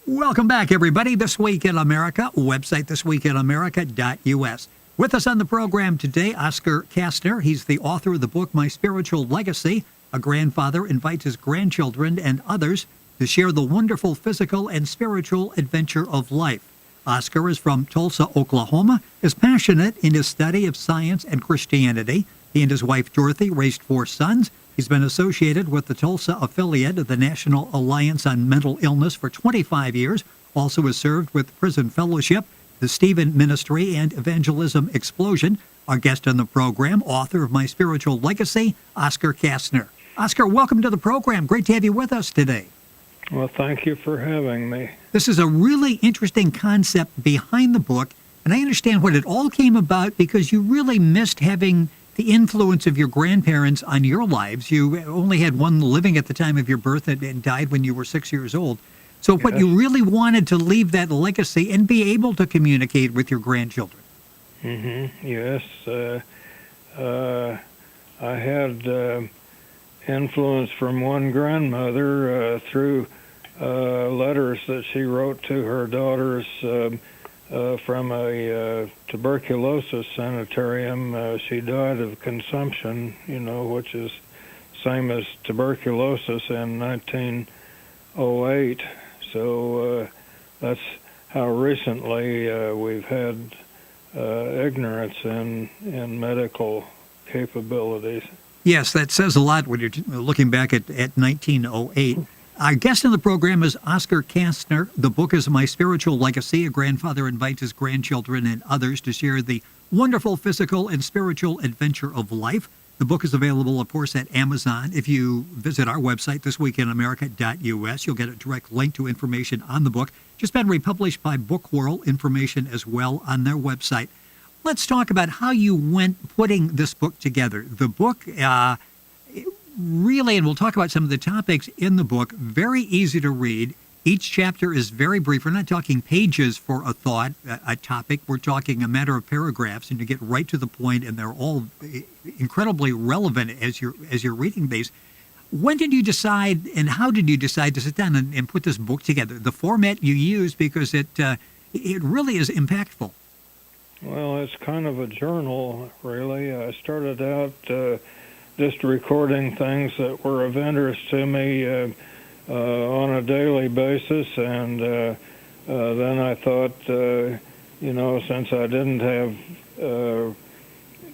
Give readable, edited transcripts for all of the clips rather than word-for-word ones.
Welcome back, everybody. This Week in America, website thisweekinamerica.us. With us on the program today, Oscar Kastner. He's the author of the book, My Spiritual Legacy. A grandfather invites his grandchildren and others to share the wonderful physical and spiritual adventure of life. Oscar is from Tulsa, Oklahoma, is passionate in his study of science and Christianity. He and his wife, Dorothy, raised 4 sons. He's been associated with the Tulsa affiliate of the National Alliance on Mental Illness for 25 years, also has served with Prison Fellowship, the Stephen Ministry, and Evangelism Explosion. Our guest on the program, author of My Spiritual Legacy, Oscar Kastner. Oscar, welcome to the program. Great to have you with us today. Well, thank you for having me. This is a really interesting concept behind the book, and I understand what it all came about because you really missed having the influence of your grandparents on your lives. You only had one living at the time of your birth and died when you were 6 years old. So what you really wanted to leave that legacy and be able to communicate with your grandchildren. Yes. I had influence from one grandmother through letters that she wrote to her daughters from a tuberculosis sanitarium. She died of consumption, which is same as tuberculosis in 1908. So that's how recently we've had ignorance in medical capabilities. Yes, that says a lot when you're looking back at 1908. Our guest on the program is Oscar Kastner. The book is My Spiritual Legacy. A grandfather invites his grandchildren and others to share the wonderful physical and spiritual adventure of life. The book is available, of course, at Amazon. If you visit our website, thisweekinamerica.us, you'll get a direct link to information on the book. Just been republished by Book World, information as well on their website. Let's talk about how you went putting this book together. The book really, and we'll talk about some of the topics in the book, very easy to read. Each chapter is very brief. We're not talking pages for a thought, a topic. We're talking a matter of paragraphs, and you get right to the point, and they're all incredibly relevant as you're reading these. When did you decide, and how did you decide to sit down and put this book together? The format you use, because it really is impactful. Well, it's kind of a journal, really. I started out just recording things that were of interest to me on a daily basis, and then I thought, since I didn't have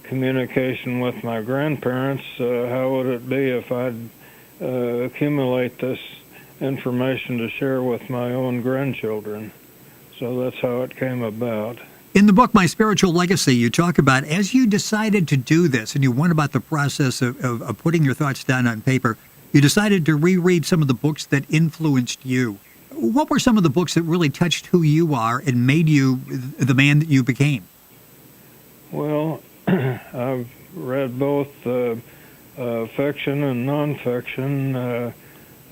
communication with my grandparents, how would it be if I'd accumulate this information to share with my own grandchildren? So that's how it came about. In the book, My Spiritual Legacy, you talk about, as you decided to do this, and you went about the process of putting your thoughts down on paper, you decided to reread some of the books that influenced you. What were some of the books that really touched who you are and made you the man that you became? Well, I've read both fiction and nonfiction.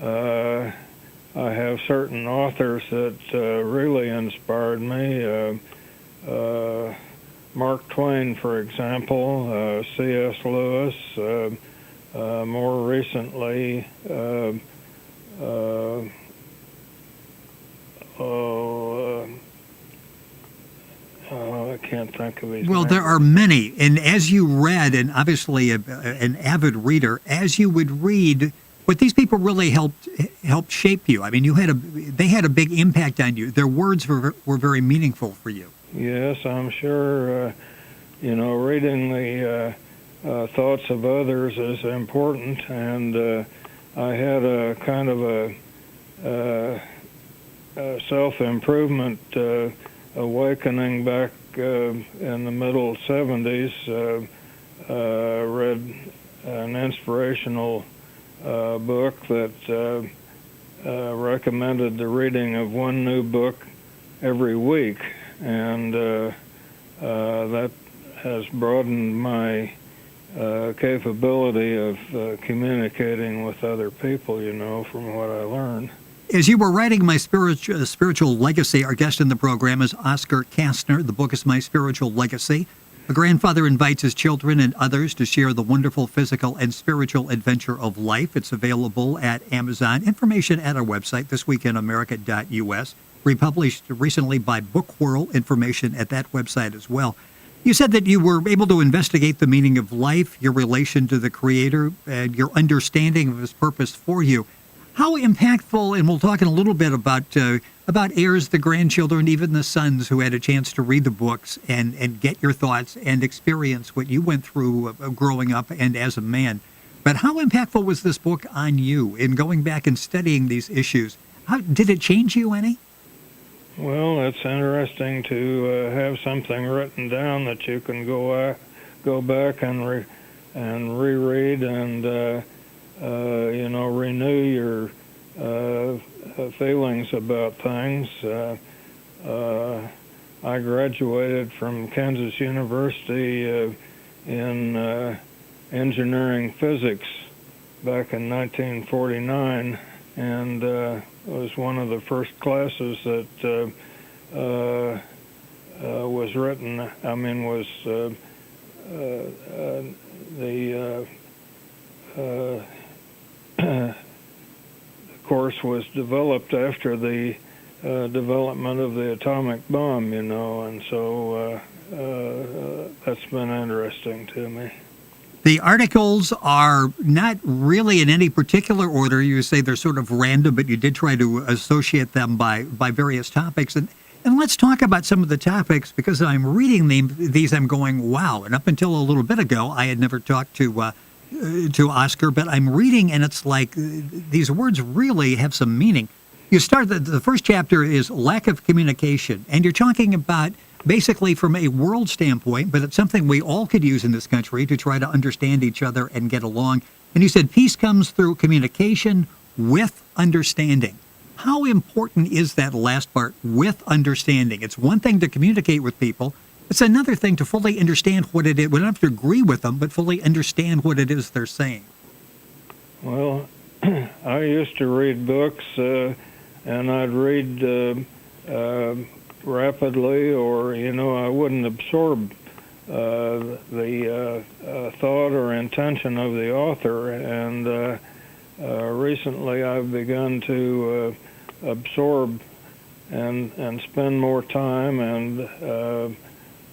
I have certain authors that really inspired me. Mark Twain, for example, C.S. Lewis, more recently, I can't think of his name. Well, there are many, and as you read, and obviously an avid reader, as you would read, what these people really helped shape you. I mean, they had a big impact on you. Their words were very meaningful for you. Yes, I'm sure, reading the thoughts of others is important, and I had a kind of a self-improvement awakening back in the middle 70s. Read an inspirational book that recommended the reading of one new book every week. And that has broadened my capability of communicating with other people, from what I learned. As you were writing My Spiritual Legacy, our guest in the program is Oscar Kastner. The book is My Spiritual Legacy. A grandfather invites his children and others to share the wonderful physical and spiritual adventure of life. It's available at Amazon. Information at our website, thisweekinamerica.us. Republished recently by Bookwhirl. Information at that website as well. You said that you were able to investigate the meaning of life, your relation to the Creator, and your understanding of His purpose for you. How impactful, and we'll talk in a little bit about heirs, the grandchildren, even the sons who had a chance to read the books and get your thoughts and experience what you went through growing up and as a man. But how impactful was this book on you in going back and studying these issues? How did it change you any? Well, it's interesting to have something written down that you can go back and reread and renew your feelings about things. I graduated from Kansas University in engineering physics back in 1949, and it was one of the first classes that was written. The course was developed after the development of the atomic bomb, and so that's been interesting to me. The articles are not really in any particular order. You say they're sort of random, but you did try to associate them by various topics. And let's talk about some of the topics, because I'm reading these, I'm going, wow. And up until a little bit ago, I had never talked to Oscar, but I'm reading, and it's like these words really have some meaning. You start, the first chapter is lack of communication, and you're talking about basically from a world standpoint, but it's something we all could use in this country to try to understand each other and get along. And you said peace comes through communication with understanding. How important is that last part, with understanding? It's one thing to communicate with people. It's another thing to fully understand what it is. We don't have to agree with them, but fully understand what it is they're saying. Well, I used to read books, and I'd read rapidly, or I wouldn't absorb the thought or intention of the author. And recently, I've begun to absorb and spend more time and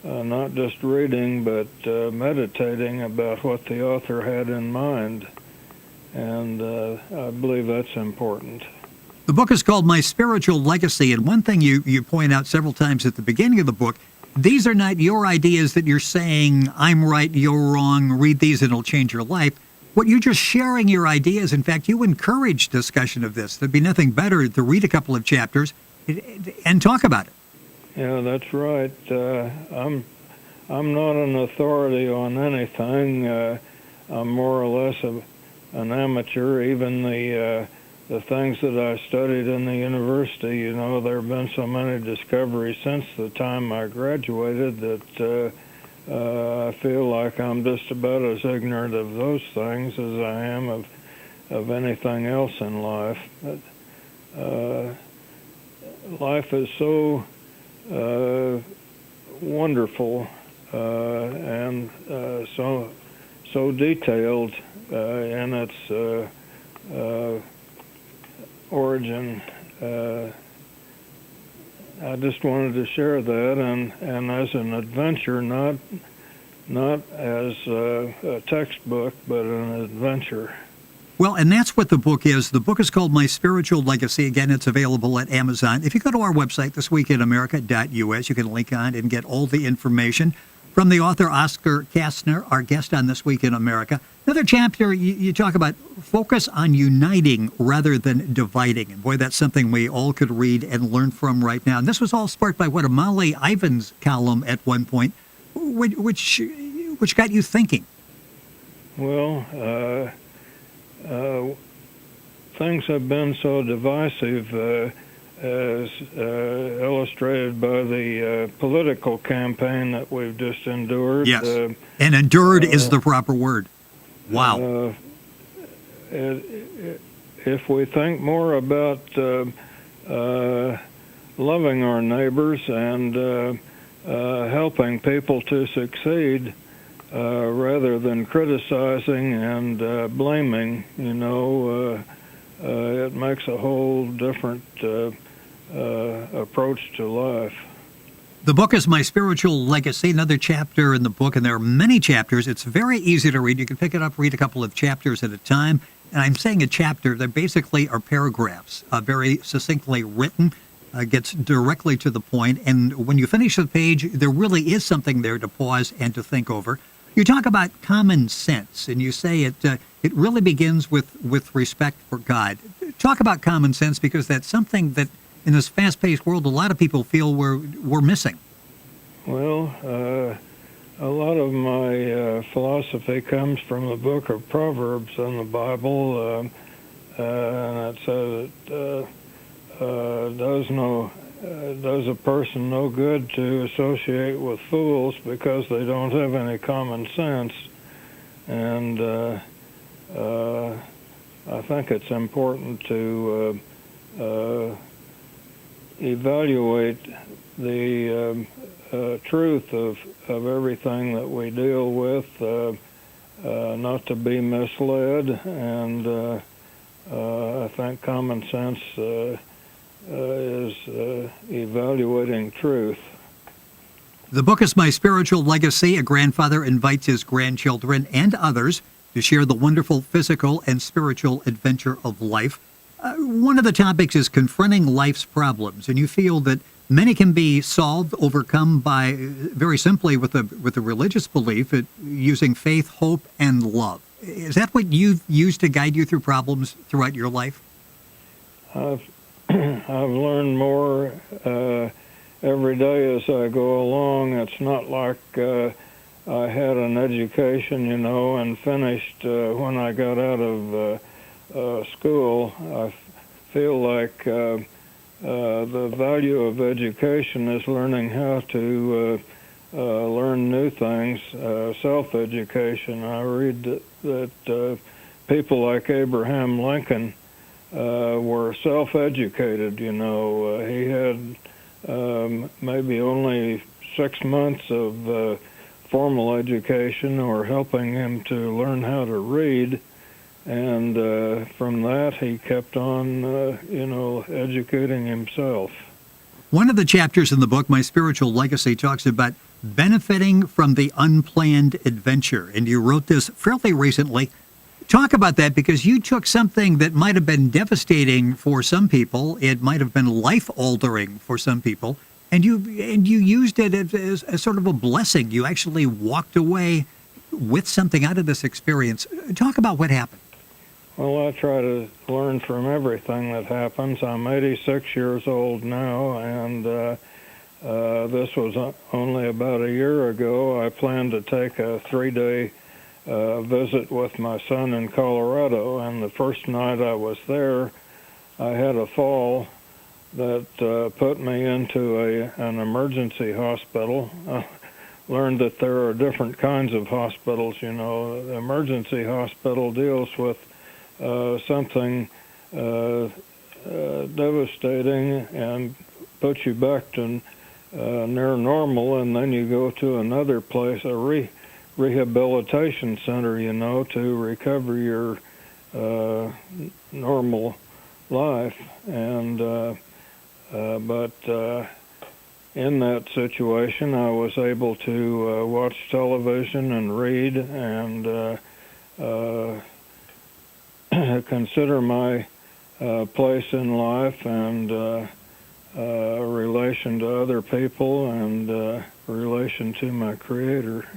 not just reading, but meditating about what the author had in mind. And I believe that's important. The book is called My Spiritual Legacy, and one thing you point out several times at the beginning of the book, these are not your ideas that you're saying, I'm right, you're wrong, read these and it'll change your life. What you're just sharing your ideas. In fact, you encourage discussion of this. There'd be nothing better to read a couple of chapters and talk about it. Yeah, that's right. I'm not an authority on anything. I'm more or less an amateur. Even the things that I studied in the university, there have been so many discoveries since the time I graduated that I feel like I'm just about as ignorant of those things as I am of anything else in life. But life is so wonderful and so detailed in its origin. I just wanted to share that, and as an adventure, not as a textbook, but an adventure. Well, and that's what the book is. The book is called My Spiritual Legacy. Again, it's available at Amazon. If you go to our website, thisweekinamerica.us, you can link on and get all the information from the author, Oscar Kastner, our guest on This Week in America. Another chapter, you talk about focus on uniting rather than dividing. And boy, that's something we all could read and learn from right now. And this was all sparked by what a Molly Ivins column at one point, which got you thinking. Well, things have been so divisive, as illustrated by the political campaign that we've just endured. Yes, and endured is the proper word. Wow. If we think more about loving our neighbors and helping people to succeed rather than criticizing and blaming. It makes a whole different approach to life. The book is My Spiritual Legacy, another chapter in the book, and there are many chapters. It's very easy to read. You can pick it up, read a couple of chapters at a time. And I'm saying a chapter, they basically are paragraphs, very succinctly written, gets directly to the point. And when you finish the page, there really is something there to pause and to think over. You talk about common sense, and you say it really begins with respect for God. Talk about common sense, because that's something that in this fast-paced world, a lot of people feel we're missing. Well, a lot of my philosophy comes from the book of Proverbs in the Bible, and it says it does a person no good to associate with fools because they don't have any common sense. And I think it's important to evaluate the truth of everything that we deal with, not to be misled, and I think common sense is evaluating truth. The book is My Spiritual Legacy. A grandfather invites his grandchildren and others to share the wonderful physical and spiritual adventure of life. One of the topics is confronting life's problems, and you feel that many can be solved, overcome by, very simply, with a religious belief, using faith, hope, and love. Is that what you've used to guide you through problems throughout your life? I've learned more every day as I go along. It's not like I had an education, and finished when I got out of school. I feel like the value of education is learning how to learn new things, self-education. I read that people like Abraham Lincoln were self-educated. He had maybe only 6 months of formal education or helping him to learn how to read. And from that, he kept on, educating himself. One of the chapters in the book, My Spiritual Legacy, talks about benefiting from the unplanned adventure. And you wrote this fairly recently. Talk about that, because you took something that might have been devastating for some people. It might have been life-altering for some people. And you used it as sort of a blessing. You actually walked away with something out of this experience. Talk about what happened. Well, I try to learn from everything that happens. I'm 86 years old now, and this was only about a year ago. I planned to take a 3-day visit with my son in Colorado, and the first night I was there, I had a fall that put me into an emergency hospital. Learned that there are different kinds of hospitals. The emergency hospital deals with something devastating and puts you back to near normal, and then you go to another place, a rehabilitation center, to recover your normal life. And but in that situation, I was able to watch television and read and consider my place in life and relation to other people and relation to my Creator.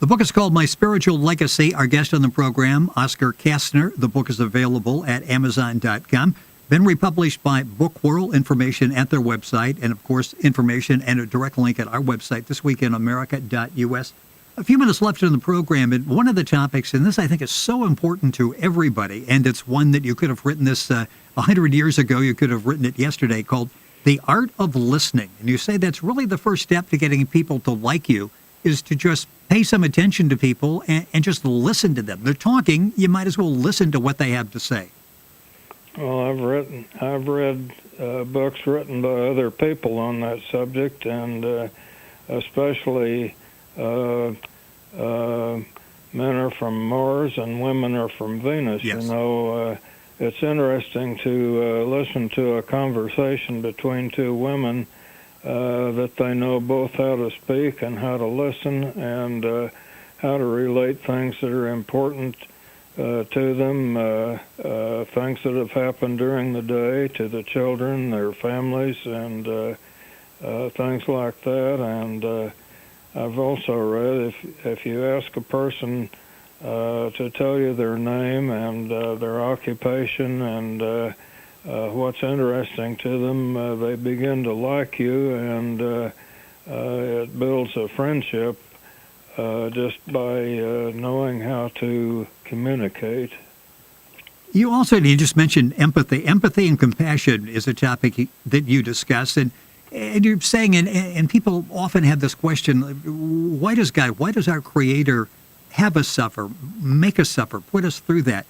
The book is called My Spiritual Legacy. Our guest on the program, Oscar Kastner. The book is available at Amazon.com. Been republished by Book World. Information at their website, and of course information and a direct link at our website, thisweekinamerica.us. A few minutes left in the program, and one of the topics, and this I think is so important to everybody, and it's one that you could have written this 100 years ago, you could have written it yesterday, called The Art of Listening. And you say that's really the first step to getting people to like you, is to just pay some attention to people and just listen to them. They're talking, you might as well listen to what they have to say. Well, I've read books written by other people on that subject, and especially men are from Mars and women are from Venus. Yes. It's interesting to listen to a conversation between two women that they know both how to speak and how to listen and how to relate things that are important to them, things that have happened during the day to the children, their families, and things like that. And I've also read if you ask a person to tell you their name and their occupation and what's interesting to them, they begin to like you, and it builds a friendship just by knowing how to communicate. You just mentioned empathy. Empathy and compassion is a topic that you discuss, and you're saying, and people often have this question: why does our Creator have us suffer, make us suffer, put us through that?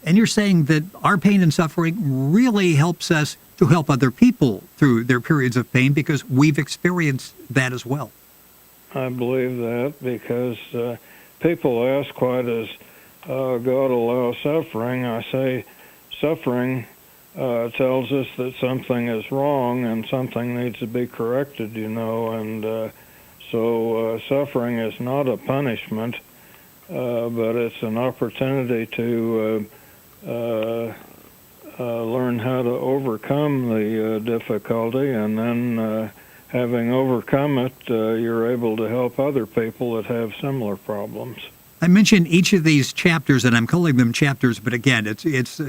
And you're saying that our pain and suffering really helps us to help other people through their periods of pain because we've experienced that as well. I believe that because people ask, why does God allow suffering? I say suffering tells us that something is wrong and something needs to be corrected, and so suffering is not a punishment, but it's an opportunity to learn how to overcome the difficulty, and then having overcome it, you're able to help other people that have similar problems. I mentioned each of these chapters, and I'm calling them chapters, but again, it's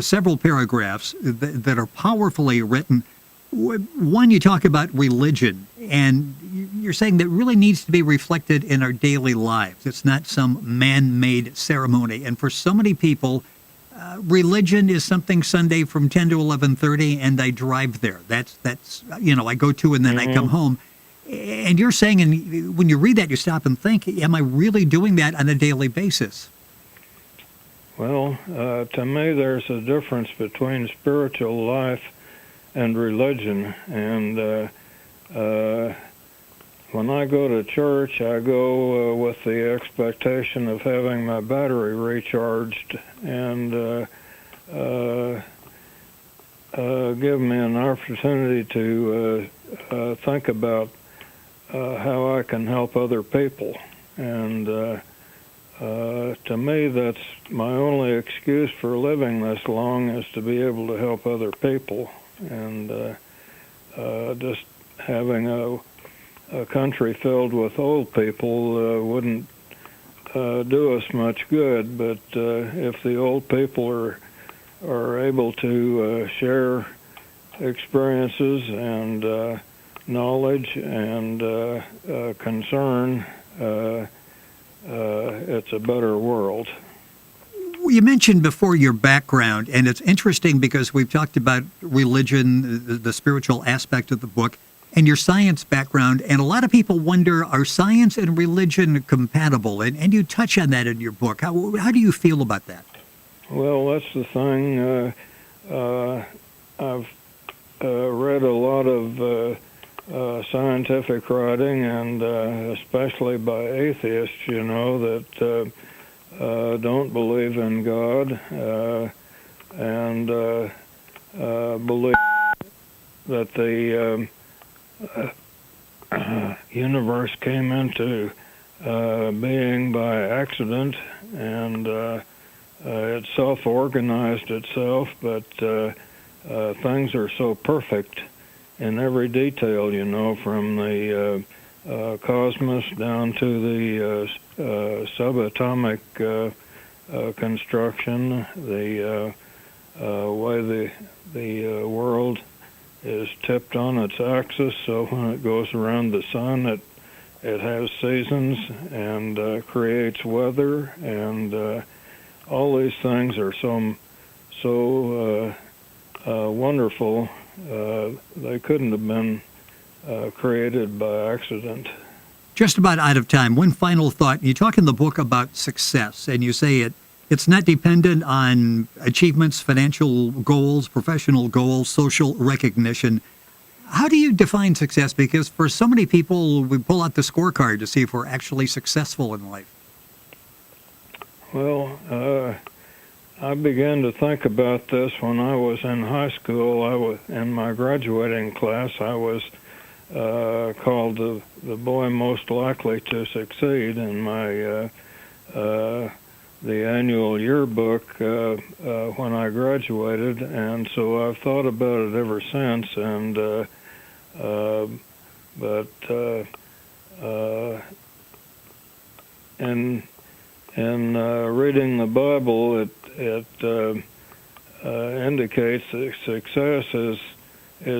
several paragraphs that are powerfully written. One, you talk about religion, and you're saying that really needs to be reflected in our daily lives. It's not some man-made ceremony. And for so many people, religion is something Sunday from 10 to 11:30, and I drive there. That's I go to and then I come home. And you're saying, and when you read that, you stop and think, am I really doing that on a daily basis? Well, to me, there's a difference between spiritual life and religion. And when I go to church, I go with the expectation of having my battery recharged and give me an opportunity to think about how I can help other people. And to me, that's my only excuse for living this long, is to be able to help other people. And just having a country filled with old people wouldn't do us much good. But if the old people are able to share experiences and knowledge and concern, it's a better world. You mentioned before your background, and it's interesting because we've talked about religion, the spiritual aspect of the book, and your science background, and a lot of people wonder, are science and religion compatible? And you touch on that in your book. How do you feel about that? Well, that's the thing. I've read a lot of scientific writing, and especially by atheists, that don't believe in God and believe that the universe came into being by accident, and it self-organized itself, but things are so perfect in every detail, from the cosmos down to the subatomic construction, the way the world is tipped on its axis, so when it goes around the sun, it has seasons and creates weather, and all these things are so wonderful. They couldn't have been created by accident. Just about out of time. One final thought. You talk in the book about success, and you say it It's not dependent on achievements, financial goals, professional goals, social recognition. How do you define success? Because for so many people, we pull out the scorecard to see if we're actually successful in life. Well, I began to think about this when I was in high school. I was in my graduating class. I was called the boy most likely to succeed in my the annual yearbook when I graduated, and so I've thought about it ever since. And in reading the Bible, it indicates that success is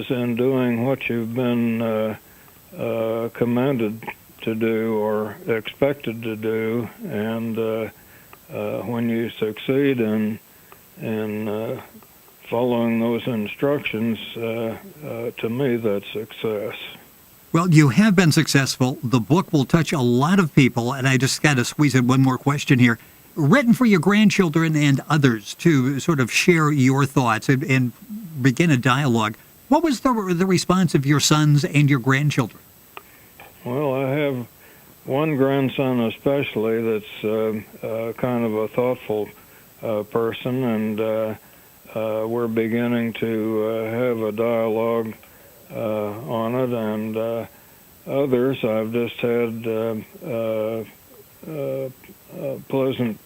in doing what you've been commanded to do or expected to do, and when you succeed in following those instructions, to me, that's success. Well, you have been successful. The book will touch a lot of people, and I just got to squeeze in one more question here. Written for your grandchildren and others to sort of share your thoughts and begin a dialogue. What was the response of your sons and your grandchildren? Well, I have one grandson especially that's kind of a thoughtful person, and we're beginning to have a dialogue on it, and others I've just had pleasant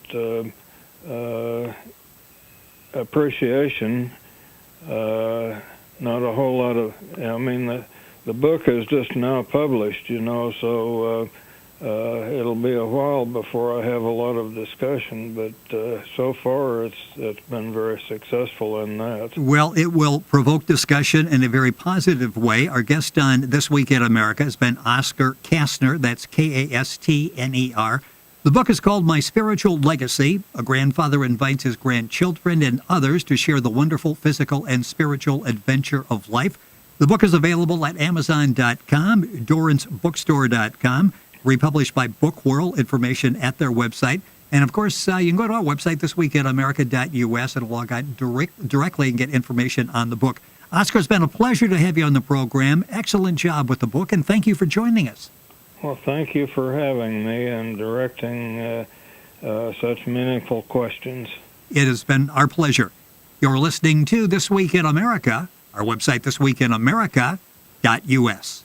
appreciation. Not a whole lot of, I mean, the book is just now published, so it'll be a while before I have a lot of discussion, but so far it's been very successful in that. Well, it will provoke discussion in a very positive way. Our guest on This Week in America has been Oscar Kastner. That's Kastner. The book is called My Spiritual Legacy. A grandfather invites his grandchildren and others to share the wonderful physical and spiritual adventure of life. The book is available at Amazon.com, DoranceBookstore.com, republished by Bookworld, information at their website. And, of course, you can go to our website, thisweekinamerica.us, and log on directly and get information on the book. Oscar, it's been a pleasure to have you on the program. Excellent job with the book, and thank you for joining us. Well, thank you for having me and directing such meaningful questions. It has been our pleasure. You're listening to This Week in America. Our website, thisweekinamerica.us.